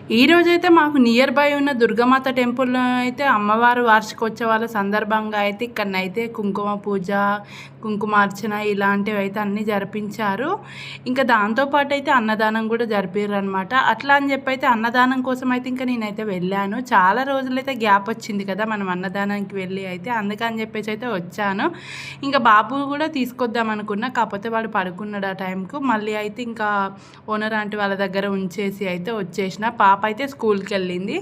ఈరోజైతే మాకు near by ఉన్న దుర్గామాత టెంపుల్‌లో అయితే అమ్మవారు వార్షికోత్సవాల సందర్భంగా అయితే ఇక్కడనైతే కుంకుమ పూజ, కుంకుమార్చన ఇలాంటివైతే అన్నీ జరిపించారు. ఇంకా దాంతో పాటైతే అన్నదానం కూడా జరిపిర్రనమాట. అట్లా అని చెప్పైతే అన్నదానం కోసం అయితే ఇంకా నేనైతే వెళ్ళాను. చాలా రోజులైతే గ్యాప్ వచ్చింది కదా! మనం అన్నదానానికి వెళ్ళి అయితే. అందుకని చెప్పేసి అయితే వచ్చాను. ఇంకా బాబు కూడా తీసుకొద్దాం అనుకున్నా. కాకపోతే వాడు పడుకున్నాడు ఆ టైంకు. మళ్ళీ అయితే ఇంకా ఓనర్ ఆంటీ వాళ్ళ దగ్గర ఉంచేసి అయితే వచ్చేసిన. పాప అయితే స్కూల్కి వెళ్ళింది.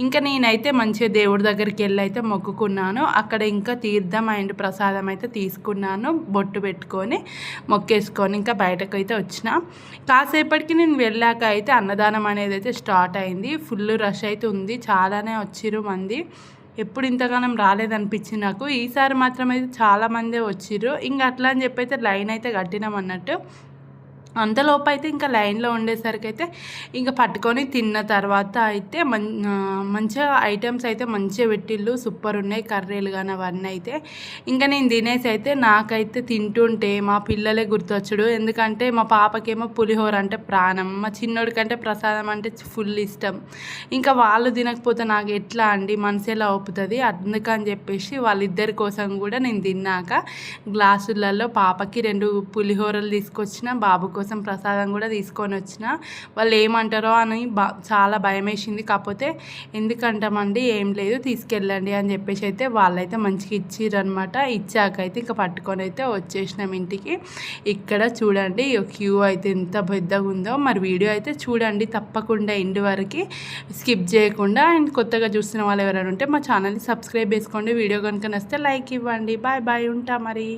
ఇంకా నేనైతే మంచిగా దేవుడి దగ్గరికి వెళ్ళి అయితే మొక్కుకున్నాను. అక్కడ ఇంకా తీర్థం అండ్ ప్రసాదం అయితే తీసుకున్నాను. బొట్టు పెట్టుకొని మొక్కేసుకొని ఇంకా బయటకు అయితే వచ్చిన. కాసేపటికి నేను వెళ్ళాక అయితే అన్నదానం అనేది అయితే స్టార్ట్ అయింది. ఫుల్ రష్ అయితే ఉంది. చాలానే వచ్చిర్రు మంది. ఎప్పుడు ఇంతగానం రాలేదనిపించింది నాకు. ఈసారి మాత్రం అయితే చాలామందే వచ్చిర్రు. ఇంకా అట్లా అని చెప్పి అయితే లైన్ అయితే కట్టినాం అన్నట్టు. అంతలోపు అయితే ఇంకా లైన్లో ఉండేసరికి అయితే ఇంకా పట్టుకొని తిన్న తర్వాత అయితే మంచిగా ఐటమ్స్ అయితే మంచిగా పెట్టిళ్ళు. సూపర్ ఉన్నాయి కర్రీలు కానీ అవన్నీ అయితే. ఇంకా నేను తినేసి అయితే నాకైతే తింటుంటే మా పిల్లలే గుర్తొచ్చుడు. ఎందుకంటే మా పాపకేమో పులిహోర అంటే ప్రాణం, మా చిన్నోడికంటే ప్రసాదం అంటే ఫుల్ ఇష్టం. ఇంకా వాళ్ళు తినకపోతే నాకు ఎట్లా అండి, మనసు ఎలా ఒప్పుతుంది. అందుకని చెప్పేసి వాళ్ళిద్దరి కోసం కూడా నేను తిన్నాక గ్లాసులలో పాపకి 2 పులిహోరలు తీసుకొచ్చిన, బాబు కోసం ప్రసాదం కూడా తీసుకొని వచ్చిన. వాళ్ళు ఏమంటారో అని చాలా భయం వేసింది. కాకపోతే ఎందుకంటామండి, ఏం లేదు తీసుకెళ్ళండి అని చెప్పేసి అయితే వాళ్ళైతే మంచిగా ఇచ్చిరనమాట. ఇచ్చాకైతే ఇంకా పట్టుకొని అయితే వచ్చేసినాం ఇంటికి. ఇక్కడ చూడండి క్యూ అయితే ఎంత పెద్దగా ఉందో. మరి వీడియో అయితే చూడండి తప్పకుండా ఎండ్ వరకు స్కిప్ చేయకుండా. అండ్ కొత్తగా చూస్తున్న వాళ్ళు ఎవరైనా ఉంటే మా ఛానల్ని సబ్స్క్రైబ్ చేసుకోండి. వీడియో కనుక నచ్చితే లైక్ ఇవ్వండి. బాయ్ బాయ్, ఉంటా మరి.